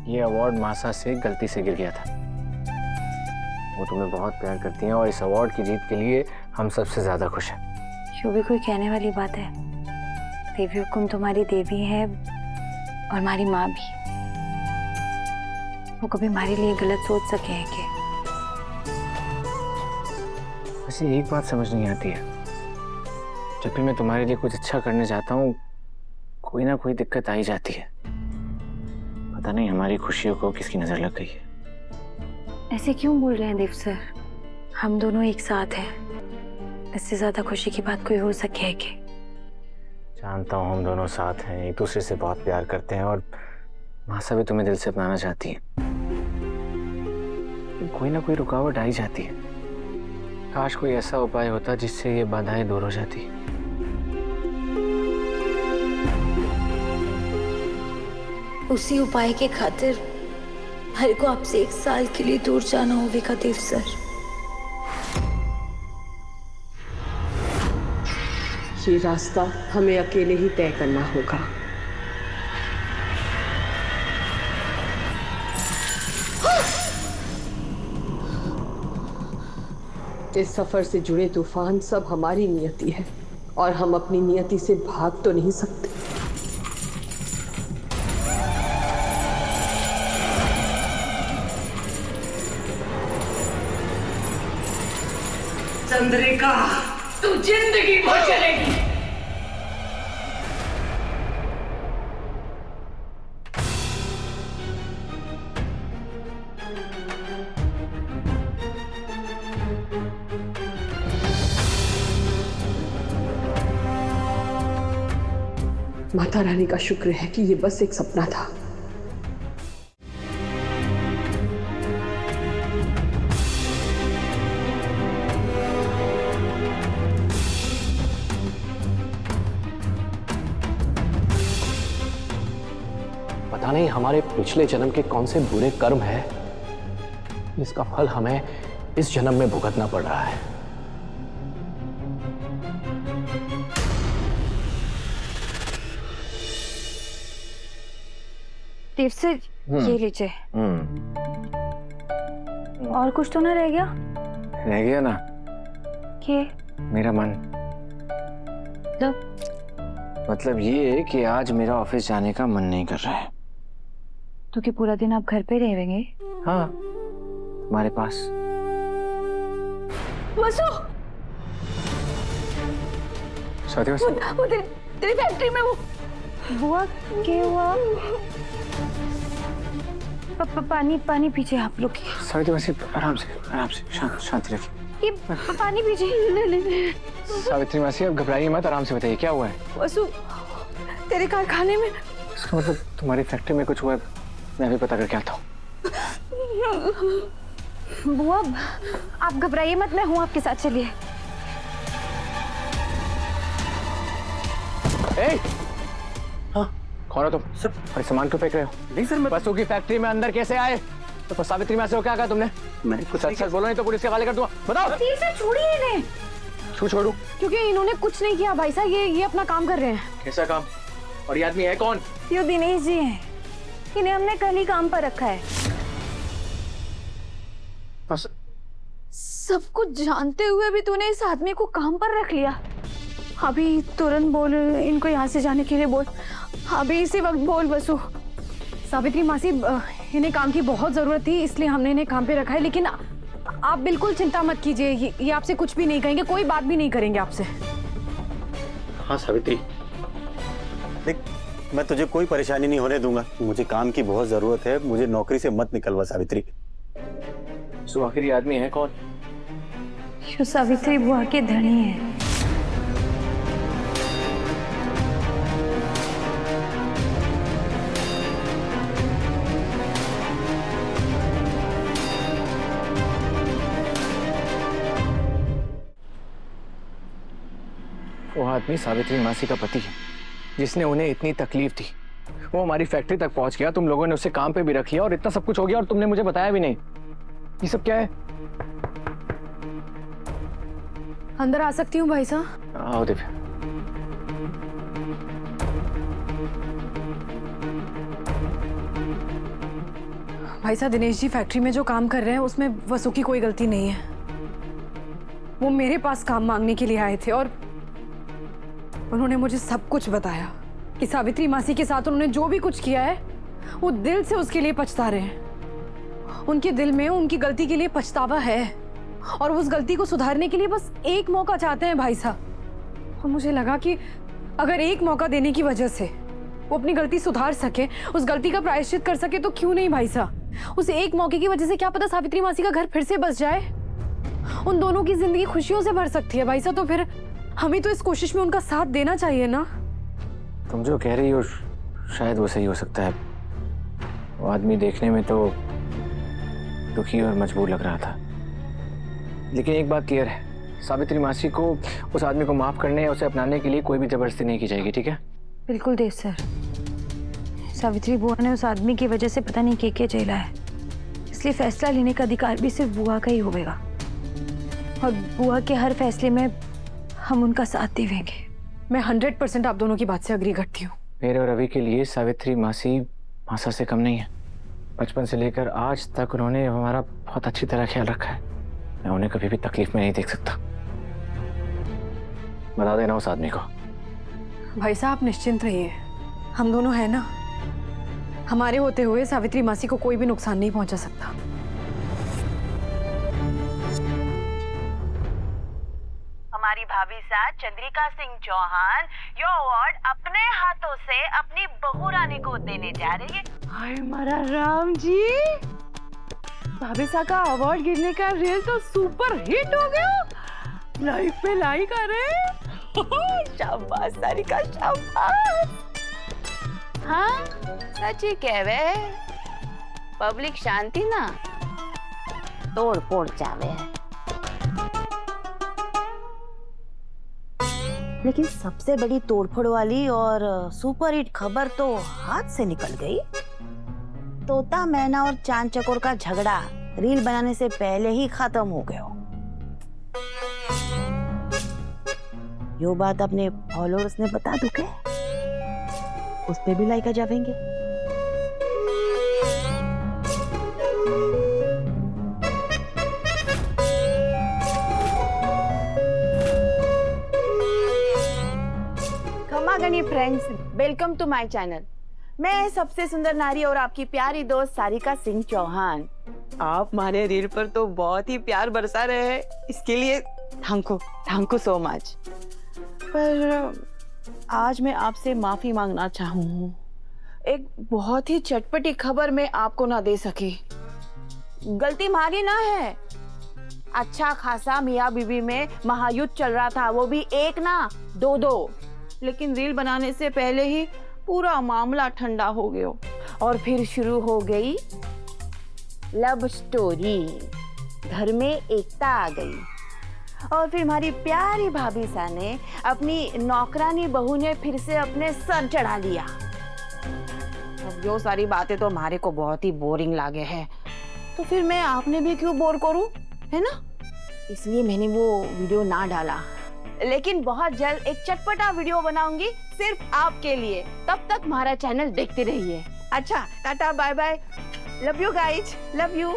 ये अवार्ड मासा से गलती से गिर गया था। वो तुम्हें बहुत प्यार करती हैं और इस अवार्ड की जीत के लिए हम सबसे ज्यादा खुश हैं। यो भी कोई कहने वाली बात है? देवी हुकुम तुम्हारी देवी है और हमारी माँ भी। वो कभी हमारे लिए गलत सोच सके हैं कि? वैसे एक बात समझ नहीं आती है, जब भी मैं तुम्हारे लिए कुछ अच्छा करने जाता हूँ कोई ना कोई दिक्कत आ ही जाती है। पता नहीं हमारी खुशियों को किसकी नजर लग गई है। ऐसे क्यों बोल रहे हैं देव सर? हम दोनों एक साथ हैं, इससे ज्यादा खुशी की बात कोई हो सके है कि? जानता हूँ हम दोनों साथ हैं, एक दूसरे से बहुत प्यार करते हैं और मासा भी तुम्हें दिल से अपनाना चाहती है। कोई ना कोई रुकावट आ ही जाती है। काश कोई ऐसा उपाय होता जिससे ये बाधाएं दूर हो जाती। उसी उपाय के खातिर हर को आपसे 1 साल के लिए दूर जाना होगा देव सर। ये रास्ता हमें अकेले ही तय करना होगा। इस सफर से जुड़े तूफान सब हमारी नियति है और हम अपनी नियति से भाग तो नहीं सकते। चंद्रिका, तू जिंदगी भर चलेगी। माता रानी का शुक्र है कि ये बस एक सपना था। पता नहीं हमारे पिछले जन्म के कौन से बुरे कर्म है, इसका फल हमें इस जन्म में भुगतना पड़ रहा है। देव सर ये लीजिए। और कुछ तो ना रह गया? रह गया ना ये मेरा मन। मतलब ये कि आज मेरा ऑफिस जाने का मन नहीं कर रहा है। तो क्या पूरा दिन आप घर पे रहेंगे? हाँ, तुम्हारे पास। वसु, साथी वसु, वो तेरी फैक्ट्री में वो बुआ क्या हुआ? पानी पीछे आप लोग। सावित्री मासी आराम से शांति रखिए। ये पानी पीछे। सावित्री मासी अब घबराइए मत, आराम से बताइए क्या हुआ है। वसु, तेरे कारखाने में। इसका मतलब तुम्हारी फैक्ट्री में कुछ हुआ है, मैं भी पता करके आता हूँ। बुआ आप घबराइए मत, मैं हूँ आपके साथ, चलिए। हाँ कौन हो तुम? सर और सामान क्यों फेंक रहे हो? नहीं सर, मैं बसों की फैक्ट्री में अंदर कैसे आए? तो सावित्री मासी को क्या कहा तुमने? मैंने कुछ सच बोलो नहीं तो पुलिस के हवाले कर दूंगा। बताओ। छोड़िए इन्हें। क्यों छोड़ू? क्योंकि इन्होंने कुछ नहीं किया भाई साहब, ये अपना काम कर रहे हैं। कैसा काम? और ये आदमी है कौन? ये दिनेश जी हैं, इन्हें हमने कल ही काम पर रखा है। बस सब कुछ जानते हुए भी तूने इस आदमी को काम पर रख लिया। अभी तुरंत बोल, इनको यहाँ से जाने के लिए बोल, अभी इसी वक्त बोल वसु। सावित्री मासी, इन्हें काम की बहुत जरूरत थी इसलिए हमने इन्हें काम पे रखा है, लेकिन आप बिल्कुल चिंता मत कीजिए, ये आपसे कुछ भी नहीं कहेंगे, कोई बात भी नहीं करेंगे आपसे। हाँ सावित्री, देख मैं तुझे कोई परेशानी नहीं होने दूंगा। मुझे काम की बहुत जरूरत है, मुझे नौकरी से मत निकलवा सावित्री। तो आखिर ये आदमी है कौन? यो सावित्री बुआ के धनी है। वो आदमी सावित्री मासी का पति है जिसने उन्हें इतनी तकलीफ दी। वो हमारी फैक्ट्री तक पहुंच गया, तुम लोगों ने उसे काम पे भी रख लिया और इतना सब कुछ हो गया और तुमने मुझे बताया भी नहीं। ये सब क्या है? अंदर आ सकती हूँ भाई साहब? आओ दिव्या। भाई साहब, दिनेश जी फैक्ट्री में जो काम कर रहे हैं उसमें वसु की कोई गलती नहीं है। वो मेरे पास काम मांगने के लिए आए थे और उन्होंने मुझे सब कुछ बताया कि सावित्री मासी के साथ उन्होंने जो भी कुछ किया है वो दिल से उसके लिए पछता रहे हैं। उनके दिल में उनकी गलती के लिए पछतावा है और उस गलती को सुधारने के लिए बस एक मौका चाहते हैं भाई साहब। और मुझे लगा कि अगर एक मौका देने की वजह से वो अपनी गलती सुधार सके, उस गलती का प्रायश्चित कर सके, तो क्यों नहीं भाई साहब। उस एक मौके की वजह से क्या पता सावित्री मासी का घर फिर से बस जाए, उन दोनों की जिंदगी खुशियों से भर सकती है भाई साहब। तो फिर हमें तो इस कोशिश में उनका साथ देना चाहिए ना। तुम जो कह रही हो शायद वो सही हो सकता है। वो आदमी देखने में तो दुखी और मजबूर लग रहा था, लेकिन एक बात क्लियर है, सावित्री मासी को उस आदमी को माफ करने या उसे अपनाने के लिए कोई भी जबरदस्ती नहीं की जाएगी, ठीक है? बिल्कुल देव सर। सावित्री बुआ ने उस आदमी की वजह से पता नहीं क्या झेला है, इसलिए फैसला लेने का अधिकार भी सिर्फ बुआ का ही होगा और बुआ के हर फैसले में हम उनका साथ देंगे। मैं 100% आप दोनों की बात से अग्री करती हूँ। मेरे और रवि के लिए सावित्री मासी मासा से कम नहीं है। बचपन से लेकर आज तक उन्होंने हमारा बहुत अच्छी तरह ख्याल रखा है। मैं उन्हें कभी भी तकलीफ में नहीं देख सकता। बता देना उस आदमी को। भाई साहब, आप निश्चिंत रहिए, हम दोनों हैं ना। हमारे होते हुए सावित्री मासी को कोई भी नुकसान नहीं पहुंचा सकता। हमारी भाभी साहब चंद्रिका सिंह चौहान यो अवार्ड अपने हाथों से अपनी बहू रानी को देने जा रही है। हाय हमारा राम जी, भाभी साहब का अवार्ड गिरने का रील तो सुपर हिट हो गया। लाइक पे लाइक आ रहे। शाबाश सारिका, शाबाश। हाँ सच ही कहवे, पब्लिक शांति ना तोड़ फोड़ चावे है। लेकिन सबसे बड़ी तोड़फोड़ वाली और सुपर हिट खबर तो हाथ से निकल गई। तोता मैना और चांद चकोर का झगड़ा रील बनाने से पहले ही खत्म हो गया। यो बात अपने फॉलोअर्स ने बता दो क्या? उस पे भी लाइक आ जाएंगे। खमागनी friends, welcome to my channel. मैं सबसे सुंदर नारी और आपकी प्यारी दोस्त सारिका सिंह चौहान। आप हमारे रील पर तो बहुत ही प्यार बरसा रहे हैं, इसके लिए थैंक यू सो मच। पर आज मैं आपसे माफी मांगना चाहूँ। एक बहुत ही चटपटी खबर मैं आपको ना दे सकी। गलती हमारी ना है। अच्छा खासा मियाँ बीबी में महायुद्ध चल रहा था, वो भी एक ना दो। लेकिन रील बनाने से पहले ही पूरा मामला ठंडा हो गया और फिर शुरू हो गई लव स्टोरी। घर में एकता आ गई और फिर हमारी प्यारी भाभी सा ने अपनी नौकरानी बहू ने फिर से अपने सर चढ़ा लिया। अब जो सारी बातें तो हमारे को बहुत ही बोरिंग लागे हैं, तो फिर मैं आपने भी क्यों बोर करूं, है ना? इसलिए मैंने वो वीडियो ना डाला। लेकिन बहुत जल्द एक चटपटा वीडियो बनाऊंगी सिर्फ आपके लिए। तब तक हमारा चैनल देखते रहिए। अच्छा, tata bye bye, love you guys, love you.